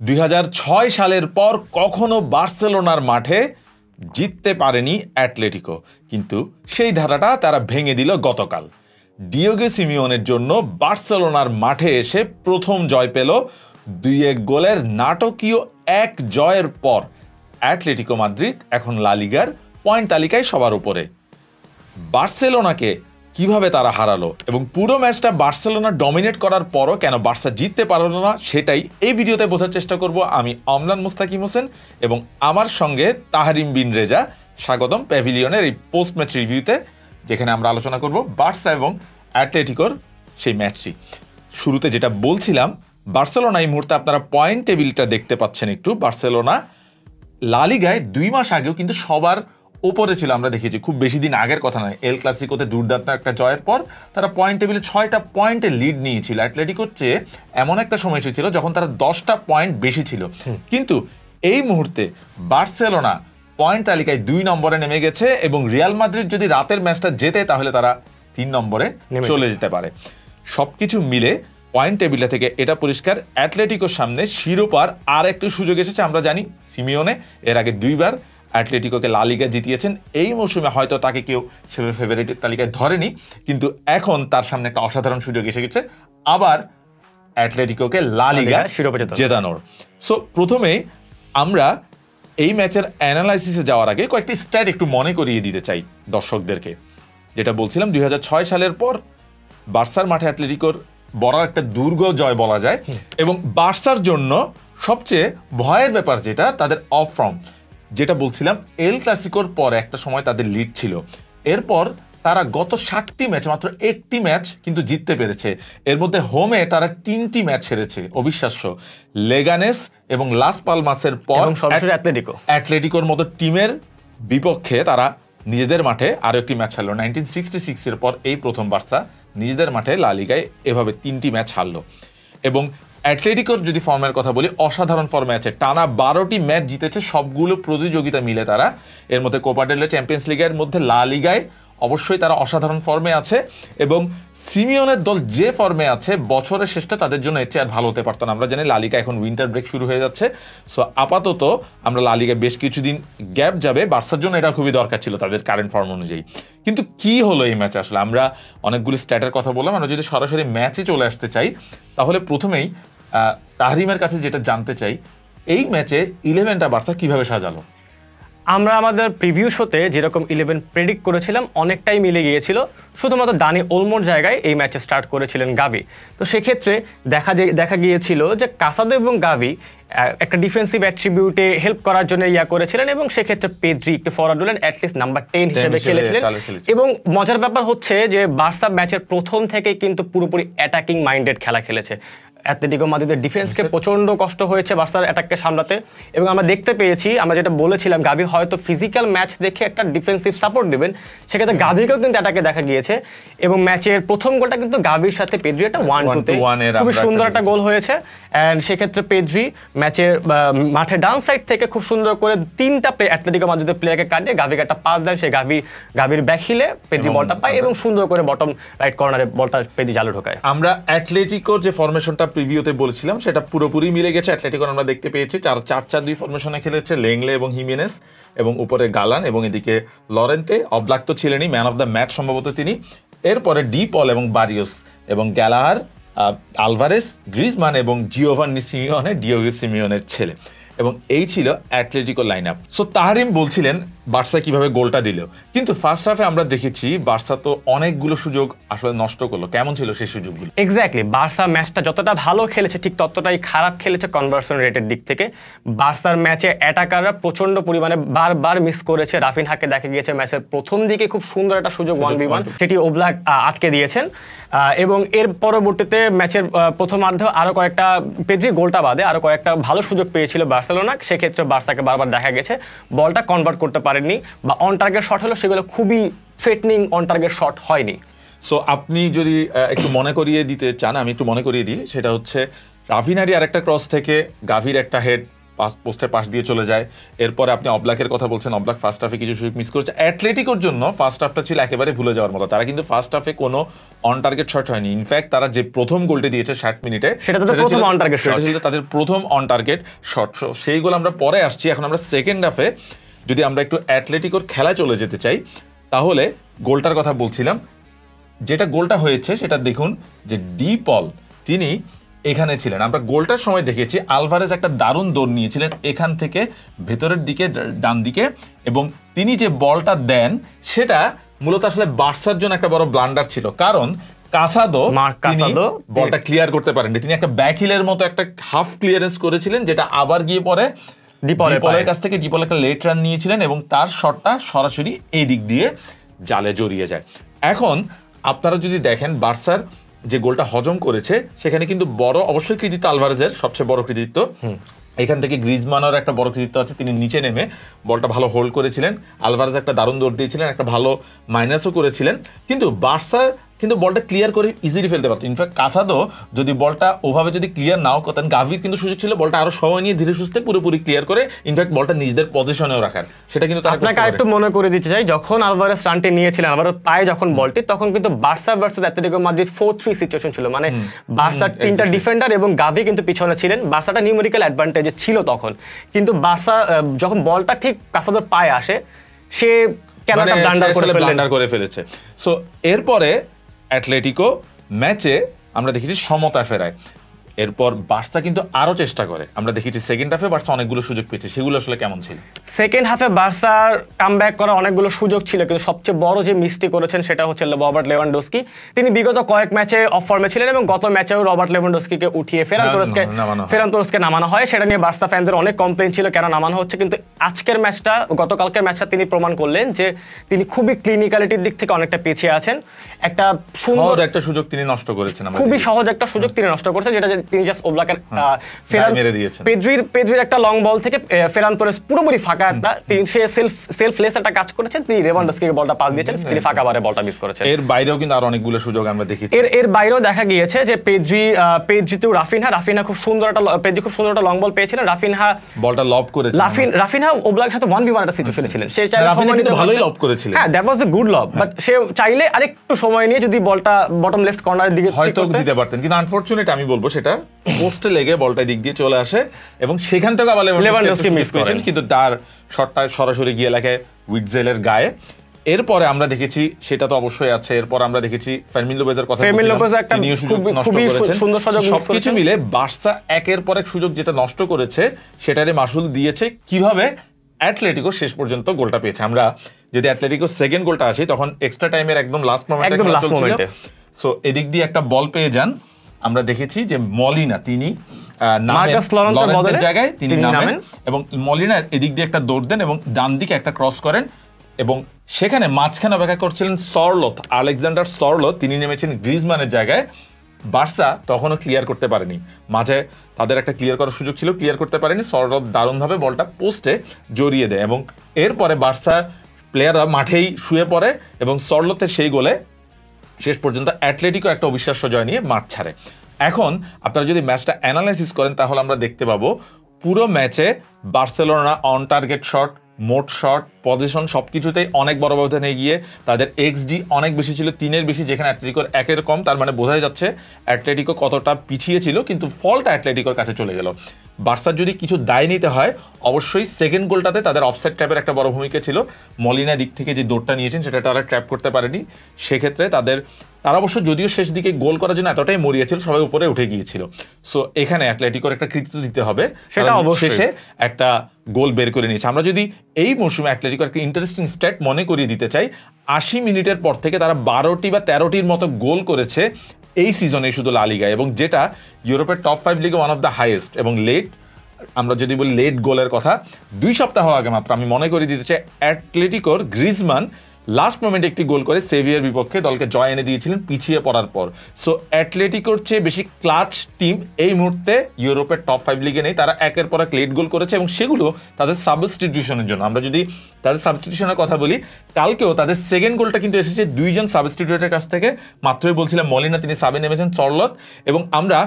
2006 সালের পর কখনো বার্সেলোনার মাঠে জিততে পারেনি অ্যাটলেটিকো, কিন্তু সেই ধারাটা তারা ভেঙে দিল গতকাল। ডিয়েগো সিমিওনের জন্য বার্সেলোনার মাঠে এসে প্রথম জয় পেল 2-1 গোলের নাটকীয় এক জয়ের পর। অ্যাটলেটিকো মাদ্রিদ এখন লা লিগার পয়েন্ট তালিকায় সবার উপরে। বার্সেলোনাকে কিভাবে তারা হারালো এবং পুরো ম্যাচটা বার্সেলোনা ডমিনেট করার পরও কেন বার্সা জিততে পারলো না, সেটাই এই ভিডিওতে বোঝার চেষ্টা করব। আমি অমলান মুস্তাকিম হোসেন এবং আমার সঙ্গে তাহরিম বিন রেজা। স্বাগতম প্যাভিলিয়নের এই পোস্ট ম্যাচ রিভিউতে, যেখানে আমরা আলোচনা করব বার্সা এবং অ্যাটলেটিকোর সেই ম্যাচটি। শুরুতে যেটা বলছিলাম, বার্সেলোনা এই মুহূর্তে আপনারা পয়েন্ট টেবিলটা দেখতে পাচ্ছেন একটু। বার্সেলোনা লা লিগায় 2 মাস আগেও কিন্তু সবার উপরে ছিল, আমরা দেখেছি, খুব বেশি দিন আগের কথা নয়। এল ক্লাসিকোতে দুর্দান্ত একটা জয়ের পর তারা পয়েন্ট টেবিলে 6টা পয়েন্টে লিড নিয়েছিল। অ্যাটলেটিকোর চেয়ে এমন একটা সময় এসেছিল যখন তারা 10টা পয়েন্ট বেশি ছিল। কিন্তু এই মুহূর্তে বার্সেলোনা পয়েন্ট তালিকায় 2 নম্বরে নেমে গেছে এবং রিয়াল মাদ্রিদ যদি রাতের ম্যাচটা জেতে তাহলে তারা 3 নম্বরে চলে যেতে পারে। সবকিছু মিলে পয়েন্ট টেবিলটা থেকে এটা পরিষ্কার, অ্যাটলেটিকোর সামনে শিরোপার আর একটু সুযোগ এসেছে। আমরা জানি সিমিওনে এর আগে 2 বার অ্যাটলেটিকোকে লা লিগা জিতিয়েছেন। এই মৌসুমে হয়তো তাকে কেউ সেভাবে ফেভারিটের তালিকায় ধরেনি, কিন্তু এখন তার সামনে একটা অসাধারণ সুযোগ এসে গেছে আবার অ্যাটলেটিকোকে লা লিগা শিরোপা জেতানোর। সো প্রথমে আমরা এই ম্যাচের অ্যানালাইসিসে যাওয়ার আগে কয়েকটি স্ট্যাট একটু মনে করিয়ে দিতে চাই দর্শকদেরকে। যেটা বলছিলাম, 2006 সালের পর বার্সার মাঠে অ্যাটলেটিকোর বড় একটা দুর্গ জয় বলা যায় এবং বার্সার জন্য সবচেয়ে ভয়ের ব্যাপার যেটা তাদের অফ ফর্ম। যেটা বলছিলাম, এল ক্লাসিকোর পর একটা সময় তাদের লিড ছিল, এরপর তারা গত 60টি ম্যাচ মাত্র 1টি ম্যাচ কিন্তু জিততে পেরেছে। এর মধ্যে হোমে তারা 3টি ম্যাচ হেরেছে, অবিশ্বাস্য। লেগানেস এবং লাস পালমাসের পর অ্যাটলেটিকোর মতো টিমের বিপক্ষে তারা নিজেদের মাঠে আরো একটি ম্যাচ হারলো। 1966 এর পর এই প্রথম বার্সা নিজেদের মাঠে লা লিগায় এভাবে 3টি ম্যাচ হারলো। এবং অ্যাটলেটিকোর যদি ফর্মের কথা বলি, অসাধারণ ফর্মে আছে। টানা 12টি ম্যাচ জিতেছে সবগুলো প্রতিযোগিতা মিলে তারা। এর মধ্যে কোপা ডেল রে, চ্যাম্পিয়ন্স লিগের মধ্যে লা লিগায় অবশ্যই তারা অসাধারণ ফর্মে আছে এবং সিমিওনের দল যে ফর্মে আছে বছরের শেষটা তাদের জন্য এর চেয়ে আর ভালো হতে পারত না। আমরা জানি লা লিগা এখন উইন্টার ব্রেক শুরু হয়ে যাচ্ছে, সো আপাতত আমরা লা লিগায় বেশ কিছুদিন গ্যাপ যাবে। বার্সার জন্য এটা খুবই দরকার ছিল তাদের কারেন্ট ফর্ম অনুযায়ী। কিন্তু কি হলো এই ম্যাচে? আসলে আমরা অনেকগুলো স্ট্যাটের কথা বললাম, আমরা যদি সরাসরি ম্যাচে চলে আসতে চাই তাহলে প্রথমেই তাহরিমের কাছে যেটা জানতে চাই, এই ম্যাচে 11টা বার্সা কিভাবে সাজালো? আমরা আমাদের প্রিভিউ শোতে যেরকম 11 প্রেডিক্ট করেছিলাম অনেকটাই মিলে গিয়েছিল। শুধুমাত্র দানি ওলমোর জায়গায় এই ম্যাচে স্টার্ট করেছিলেন গাভি। তো সেক্ষেত্রে দেখা গিয়েছিল যে কাসাদো এবং গাভি একটা ডিফেন্সিভ অ্যাট্রিবিউটে হেল্প করার জন্য করেছিলেন এবং সেক্ষেত্রে পেদ্রি একটু ফরওয়ার্ড হলেন, অ্যাটলিস্ট নাম্বার 10 হিসেবে খেলেছিলেন। এবং মজার ব্যাপার হচ্ছে যে বার্সা ম্যাচের প্রথম থেকেই কিন্তু পুরোপুরি অ্যাটাকিং মাইন্ডেড খেলা খেলেছে। অ্যাটলেটিকো মাদ্রিদের ডিফেন্সকে প্রচণ্ড কষ্ট হয়েছে বার্সার অ্যাটাককে সামলাতে এবং আমরা দেখতে পেয়েছি, আমরা যেটা বলেছিলাম গাভি হয়তো ফিজিক্যাল ম্যাচ দেখে একটা ডিফেন্সিভ সাপোর্ট দেবেন, সেক্ষেত্রে গাভিকেও কিন্তু অ্যাটাকে দেখা গিয়েছে এবং ম্যাচের প্রথম গোলটা কিন্তু গাভির সাথে পেদ্রি একটা 1-2-তে খুবই সুন্দর একটা গোল হয়েছে। অ্যান্ড সেক্ষেত্রে পেদ্রি ম্যাচের মাঠে ডান সাইড থেকে খুব সুন্দর করে 3টা অ্যাটলেটিকো মাদ্রিদের প্লেয়ারকে কাটিয়ে গাভিকে একটা পাস দেন, সে গাভির ব্যাক হিলে পেদ্রি বলটা পায় এবং সুন্দর করে বটম রাইট কর্নারে বলটা পেদ্রি জালে ঢোকায়। আমরা অ্যাটলেটিকোর যে ফরমেশনটা প্রিভিউতে বলেছিলাম সেটা পুরোপুরি মিলে গেছে। অ্যাটলেটিকো আমরা দেখতে পেয়েছি 4-4-2 ফরমেশনে খেলেছে, লেংলে এবং হিমেনেস এবং উপরে গালান এবং এদিকে লরেন্তে। অবলাক তো ছিলেনই, ম্যান অফ দ্য ম্যাচ সম্ভবত তিনি। এরপরে ডি পল এবং বারিওস এবং গ্যালাহার, আলভারেস, গ্রিজমান এবং জিওভান্নি সিমিওনে, ডিয়েগো সিমিওনের ছেলে। এবং এই ছিল Atletico line up. So Tahrim বলছিলেন বার্সা কিভাবে গোলটা দিল, কিন্তু ফার্স্ট হাফে আমরা দেখেছি বার্সা তো অনেকগুলো সুযোগ আসলে নষ্ট করলো। কেমন ছিল সেই সুযোগগুলো? এক্স্যাক্টলি, বার্সা ম্যাচটা যতটা ভালো খেলেছে ঠিক ততটাই খারাপ খেলেছে কনভার্সন রেটের দিক থেকে। বার্সার ম্যাচে অ্যাটাকাররা প্রচন্ড পরিমাণে বারবার মিস করেছে। রাফিনহাকে দেখা গিয়েছে ম্যাচের প্রথম দিকে খুব সুন্দর একটা সুযোগ 1v1, সেটি ওবলাক আটকে দিয়েছেন এবং এর পরবর্তীতে ম্যাচের প্রথমার্ধে আরও কয়েকটা পেদ্রি গোলটা বাদে আরও কয়েকটা ভালো সুযোগ পেয়েছিল বার্সেলোনা। সেক্ষেত্রে বার্সাকে বারবার দেখা গেছে বলটা কনভার্ট করতে পারেননি বা অন টার্গেট শট হলো সেগুলো খুবই থ্রেটনিং অন টার্গেট শট হয়নি। সো আপনি যদি একটু মনে করিয়ে দিতে চান, আমি একটু মনে করিয়ে দিই। সেটা হচ্ছে রাফিনারি আরেকটা ক্রস থেকে গাভির একটা হেড পোস্টের পাশ দিয়ে চলে যায়। এরপরে আপনি অবলাকের কথা বলছেন, অবলাক ফার্স্ট হাফে কিছু সুযোগ মিস করেছে। অ্যাটলেটিকোর জন্য ফার্স্ট হাফটা ছিল একেবারে ভুলে যাওয়ার মতো। তারা কিন্তু ফার্স্ট হাফে কোনো অন টার্গেট শট হয়নি। ইনফ্যাক্ট তারা যে প্রথম গোলটি দিয়েছে 60 মিনিটে, সেটা তো প্রথম অন টার্গেট শট ছিল তাদের প্রথম অন টার্গেট শট। সেই গোল আমরা পরে আসছি। এখন আমরা সেকেন্ড হাফে যদি আমরা একটু অ্যাটলেটিকোর খেলায় চলে যেতে চাই, তাহলে গোলটার কথা বলছিলাম। যেটা গোলটা হয়েছে সেটা দেখুন যে ডি পল তিনি এখানে ছিলেন। আমরা গোলটার সময় দেখেছি আলভারেজ একটা দারুণ দৌড় নিয়েছিলেন এখান থেকে ভেতরের দিকে ডান দিকে, এবং তিনি যে বলটা দেন সেটা মূলত আসলে বার্সার জন্য একটা বড় ব্লান্ডার ছিল, কারণ কাসাদো বলটা ক্লিয়ার করতে পারেননি। তিনি একটা ব্যাক হিলের মতো একটা হাফ ক্লিয়ারেন্স করেছিলেন, যেটা আবার গিয়ে পরে ডিপলের কাছ থেকে ডিপল একটা লেট রান নিয়েছিলেন এবং তার শটটা সরাসরি এই দিক দিয়ে জালে জড়িয়ে যায়। এখন আপনারা যদি দেখেন বার্সার যে গোলটা হজম করেছে সেখানে কিন্তু বড় অবশ্যই কৃতিত্ব আলভারেজের, সবচেয়ে বড় কৃতিত্ব। এখান থেকে গ্রিজমানের একটা বড় কৃতিত্ব আছে, তিনি নিচে নেমে বলটা ভালো হোল্ড করেছিলেন। আলভারেজ একটা দারুণ দৌড় দিয়েছিলেন, একটা ভালো মাইনাসও করেছিলেন, কিন্তু বার্সা কিন্তু বলটা ক্লিয়ার করে ইজিলি ফেলতে পারত। ইনফ্যাক্ট কাসাদো যদি বলটা ওভাবে যদি ক্লিয়ার নাও করতেন, গাভির কিন্তু সুযোগ ছিল বলটা আরো সময় নিয়ে ধীরে সুস্থে পুরোপুরি ক্লিয়ার করে ইনফ্যাক্ট বলটা নিজেদের পজিশনেও রাখার, সেটা কিন্তু তারা আপনাকে আরেকটু মনে করে দিতে চাই, যখন আলভারেজ রানটি নিয়েছিলেন আলভারেজ পায় যখন বলটি, তখন কিন্তু Barca versus Atletico Madrid 4-3 situation ছিল, মানে বার্সার তিনটা ডিফেন্ডার এবং গাভি কিন্তু পিছনে ছিলেন। বার্সাটা নিউমেরিক্যাল অ্যাডভান্টেজে ছিল তখন, কিন্তু বার্সা যখন বলটা ঠিক কাসাদোর পায়ে আসে সে কেন ব্লান্ডার করে ফেলেছে। সো এরপরে অ্যাটলেটিকো ম্যাচে আমরা দেখেছি সমতা ফেরায়। এরপর বার্সা কিন্তু আরো চেষ্টা করে, আমরা দেখেছি সেকেন্ড হাফে বার্সা অনেকগুলো সুযোগ পেয়েছে, সেগুলো আসলে কেমন ছিল? সেকেন্ড হাফে বার্সার কামব্যাক করার অনেকগুলো সুযোগ ছিল, কিন্তু সবচেয়ে বড় যে মিসটি করেছেন সেটা হচ্ছে রবার্ট লেভানডস্কি। তিনি বিগত কয়েক ম্যাচে অফ ফর্মে ছিলেন এবং গত ম্যাচেও রবার্ট লেভানডস্কিকে উঠিয়ে ফেরান তোরেসকে নামানো হয়। সেটা নিয়ে বার্সা ফ্যানদের অনেক কমপ্লেইন ছিল কেন নামানো হচ্ছে, কিন্তু আজকের ম্যাচটা, গতকালকের ম্যাচটা তিনি প্রমাণ করলেন যে তিনি খুবই ক্লিনিক্যালিটির দিক থেকে অনেকটা পিছিয়ে আছেন। একটা সুন্দর একটা সুযোগ তিনি নষ্ট করেছেন, খুবই সহজ একটা সুযোগ তিনি নষ্ট করেছেন, যেটা তিনি জাস্ট ওবলাকের পেদ্রির একটা লং বল থেকে ফেরান তোরেস পুরোপুরি ফাঁকা একটা, তিনি সে সেলফলেস একটা কাজ করেছেন, তিনি লেভানডস্কিকে বলটা পাস দিয়েছেন, তিনি ফাঁকা বারে বলটা মিস করেছেন। এর বাইরেও কিন্তু আরো অনেকগুলো সুযোগ আমরা দেখেছি। এর বাইরেও দেখা গিয়েছে যে পেদ্রি তো রাফিনহা খুব সুন্দর একটা লং বল পেয়েছিলেন, রাফিনহা বলটা লব করেছেন, রাফিনহা ওবলাকের সাথে 1v1 একটা সিচুয়েশনে ছিলেন, সে চাইলে ভালোই লব করেছিলেন, হ্যাঁ দ্যাট ওয়াজ এ গুড লব, বাট সে চাইলে আরেকটু সময় নিয়ে যদি বলটা বটম লেফট কর্নারের দিকে হয়তো দিতে পারতেন, কিন্তু আনফরচুনেট আমি বলবো সেটা পোস্টে লেগে বলটা দিক দিয়ে চলে আসে এবং সেখান থেকে আবার লেভানডস্কি মিস করেছেন, কিন্তু তার শটটা সরাসরি গিয়ে লাগে উইটজেলের গায়ে। এরপরে আমরা দেখেছি, সেটা তো অবশ্যই আছে, এরপর আমরা দেখেছি ফার্মিন লোপেজের কথা, সবকিছু মিলে বার্সা একের পর এক সুযোগ যেটা নষ্ট করেছে সেটারে মাসুল দিয়েছে। কিভাবে অ্যাটলেটিকো শেষ পর্যন্ত গোলটা পেয়েছে, আমরা যদি অ্যাটলেটিকো সেকেন্ড গোলটা আসি তখন এক্সট্রা টাইমের একদম লাস্ট মোমেন্টে, সো এদিক দিয়ে একটা বল পেয়ে যান। আমরা দেখেছি যে মলিনা তিনি জায়গায় তিনি নামেন এবং মলিনা এদিক দিয়ে একটা দৌড় দেন এবং ডান দিকে একটা ক্রস করেন, এবং সেখানে মাঝখানে অপেক্ষা করছিলেন সরলথ, আলেকজান্ডার সরলথ, তিনি নেমেছেন গ্রিজমানের জায়গায়। বার্সা তখনও ক্লিয়ার করতে পারেনি, মাঝে তাদের একটা ক্লিয়ার করার সুযোগ ছিল, ক্লিয়ার করতে পারেনি। সরলথ দারুণভাবে বলটা পোস্টে জড়িয়ে দেয় এবং এরপরে বার্সা প্লেয়াররা মাঠেই শুয়ে পড়ে এবং সরলথের সেই গোলে শেষ পর্যন্ত অ্যাটলেটিকো একটা অবিশ্বাস্য জয় নিয়ে মাঠ ছাড়ে। এখন আপনারা যদি ম্যাচটা অ্যানালাইসিস করেন তাহলে আমরা দেখতে পাবো পুরো ম্যাচে বার্সেলোনা অন টার্গেট শট, মোট শট, পজিশন সবকিছুতেই অনেক বড় ব্যবধানে গিয়ে তাদের এক্সডি অনেক বেশি ছিল, 3-এর বেশি, যেখানে অ্যাটলেটিকোর 1-এর কম। তার মানে বোঝাই যাচ্ছে অ্যাটলেটিকো কতটা পিছিয়ে ছিল, কিন্তু ফলটা অ্যাটলেটিকোর কাছে চলে গেল। বার্সার যদি কিছু দায় নিতে হয় অবশ্যই সেকেন্ড গোলটাতে তাদের অফসাইড ট্র্যাপের একটা বড় ভূমিকা ছিল। মলিনা দিক থেকে যে দৌড়টা নিয়েছেন সেটা তারা ট্র্যাপ করতে পারেনি, সেক্ষেত্রে তারা অবশ্য যদিও শেষ দিকে গোল করার জন্য এতটাই মরিয়েছিল, সবাই উপরে উঠে গিয়েছিল। সো এখানে অ্যাটলেটিকোর একটা কৃতিত্ব দিতে হবে, সেটা অবশেষে একটা গোল বের করে নিয়েছে। আমরা যদি এই মৌসুমে অ্যাটলেটিকোর একটা ইন্টারেস্টিং স্ট্যাট মনে করিয়ে দিতে চাই, 80 মিনিটের পর থেকে তারা 12টি বা 13টির মতো গোল করেছে এই সিজনে শুধু লা লিগায়, এবং যেটা ইউরোপের টপ 5 লিগে ওয়ান অফ দ্য হাইয়েস্ট। এবং আমরা যদি বলি লেট গোলের কথা, 2 সপ্তাহ আগে মাত্র আমি মনে করিয়ে দিতে চাই অ্যাটলেটিকোর গ্রিজমান লাস্ট মোমেন্টে একটি গোল করে সেভিয়ার বিপক্ষে দলকে জয় এনে দিয়েছিলেন পিছিয়ে পড়ার পর। সো অ্যাটলেটিকোর চেয়ে বেশি ক্লাচ টিম এই মুহূর্তে ইউরোপের টপ 5 লিগে নেই। তারা একের পর এক লেট গোল করেছে এবং সেগুলো তাদের সাবস্টিটিউশনের জন্য। আমরা যদি তাদের সাবস্টিটিউশনের কথা বলি, কালকেও তাদের সেকেন্ড গোলটা কিন্তু এসেছে 2 জন সাবস্টিটিউটের কাছ থেকে। মাত্রই বলছিলাম মলিনা তিনি সাবে নেমেছেন, সরলথ, এবং আমরা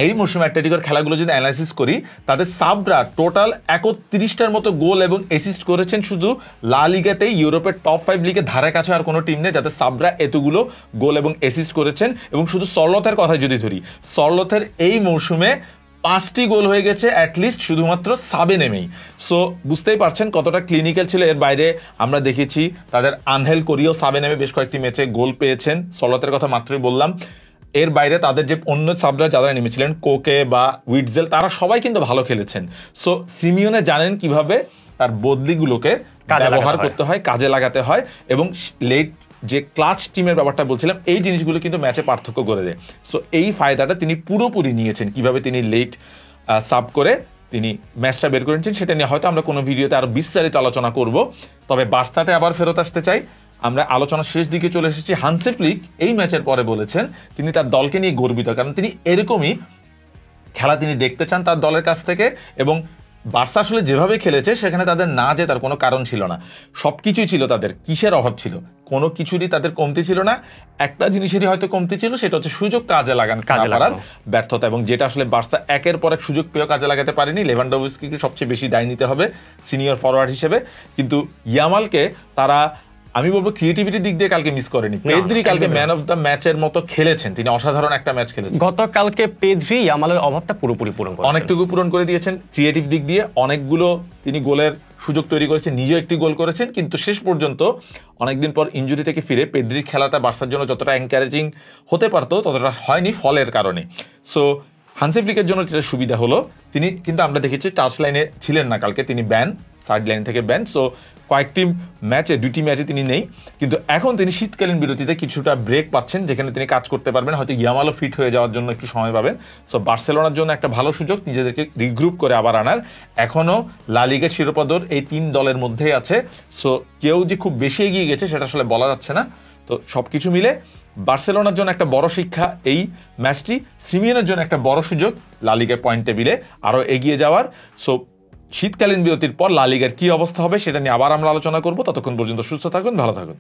এই মৌসুমে অ্যাটলেটিকোর খেলাগুলো যদি অ্যানালাইসিস করি, তাদের সাবরা টোটাল 31টার মতো গোল এবং অ্যাসিস্ট করেছেন শুধু লা লিগাতেই। ইউরোপের টপ 5 লিগে ধারে কাছে আর কোনো টিম নেই যাদের সাবরা এতগুলো গোল এবং অ্যাসিস্ট করেছেন। এবং শুধু সরলথের কথা যদি ধরি, সরলথের এই মৌসুমে 5টি গোল হয়ে গেছে অ্যাটলিস্ট শুধুমাত্র সাবে নেমেই। সো বুঝতেই পারছেন কতটা ক্লিনিক্যাল ছিল। এর বাইরে আমরা দেখেছি তাদের আনহেল কোরিও সাবে নেমে বেশ কয়েকটি ম্যাচে গোল পেয়েছেন, সরলথের কথা মাত্রই বললাম। এর বাইরে তাদের যে অন্য সাবরা যারা নেমেছিলেন, কোকে বা উইটজেল, তারা সবাই কিন্তু ভালো খেলেছেন। সো সিমিওনে জানেন কিভাবে তার বদলিগুলোকে ব্যবহার করতে হয়, কাজে লাগাতে হয়, এবং লেট যে ক্লাচ টিমের ব্যাপারটা বলছিলাম, এই জিনিসগুলো কিন্তু ম্যাচে পার্থক্য করে দেয়। সো এই ফায়দাটা তিনি পুরোপুরি নিয়েছেন, কিভাবে তিনি লেট সাব করে তিনি ম্যাচটা বের করেছেন সেটা নিয়ে হয়তো আমরা কোনো ভিডিওতে আরো বিস্তারিত আলোচনা করব। তবে বার্সাতে আবার ফেরত আসতে চাই, আমরা আলোচনার শেষ দিকে চলে এসেছি। হানসি ফ্লিক এই ম্যাচের পরে বলেছেন তিনি তার দলকে নিয়ে গর্বিত, কারণ তিনি এরকমই খেলা তিনি দেখতে চান তার দলের কাছ থেকে। এবং বার্সা আসলে যেভাবে খেলেছে সেখানে তাদের না জেতার কোনো কারণ ছিল না, সব কিছুই ছিল তাদের। কিসের অভাব ছিল? কোনো কিছুরই তাদের কমতি ছিল না। একটা জিনিসেরই হয়তো কমতি ছিল, সেটা হচ্ছে সুযোগ কাজে লাগানোর ব্যর্থতা। এবং যেটা আসলে বার্সা একের পর এক সুযোগ পেয়েও কাজে লাগাতে পারেনি। লেভানডোভস্কিকে সবচেয়ে বেশি দায় নিতে হবে সিনিয়র ফরওয়ার্ড হিসেবে, কিন্তু ইয়ামালকে তারা, আমি বলবো ক্রিয়েটিভিটির দিক দিয়ে কালকে মিস করেনি। পেদ্রি কালকে ম্যান অফ দ্য ম্যাচের মতো খেলেছেন, তিনি অসাধারণ একটা ম্যাচ খেলেছেন। গতকালকে পেদ্রি ইয়ামালের অভাবটা পুরোপুরি পূরণ করেছেন, অনেকটুকু পূরণ করে দিয়েছেন ক্রিয়েটিভ দিক দিয়ে। অনেকগুলো তিনি গোলের সুযোগ তৈরি করেছেন, নিজেও একটি গোল করেছেন। কিন্তু শেষ পর্যন্ত অনেকদিন পর ইনজুরি থেকে ফিরে পেদ্রির খেলাটা বার্সার জন্য যতটা এনকারেজিং হতে পারতো ততটা হয়নি ফলের কারণে। সো হানসি ফ্লিকের জন্য যেটা সুবিধা হলো, তিনি কিন্তু আমরা দেখেছি টাচ লাইনে ছিলেন না কালকে, তিনি ব্যান, সাইড লাইন থেকে ব্যান। সো কয়েকটি ম্যাচে, 2টি ম্যাচে তিনি নেই, কিন্তু এখন তিনি শীতকালীন বিরতিতে কিছুটা ব্রেক পাচ্ছেন যেখানে তিনি কাজ করতে পারবেন। হয়তো ইয়ামালও ফিট হয়ে যাওয়ার জন্য একটু সময় পাবেন। সো বার্সেলোনার জন্য একটা ভালো সুযোগ নিজেদেরকে রিগ্রুপ করে আবার আনার। এখনও লা লিগার শিরোপা দৌড় এই 3 দলের মধ্যেই আছে। সো কেউ যে খুব বেশি এগিয়ে গেছে সেটা আসলে বলা যাচ্ছে না। তো সব কিছু মিলে বার্সেলোনার জন্য একটা বড় শিক্ষা এই ম্যাচটি, সিমিওনের জন্য একটা বড় সুযোগ লা লিগার পয়েন্ট টেবিলে আরও এগিয়ে যাওয়ার। সো শীতকালীন বিরতির পর লা লিগার কী অবস্থা হবে সেটা নিয়ে আবার আমরা আলোচনা করব। ততক্ষণ পর্যন্ত সুস্থ থাকুন, ভালো থাকুন।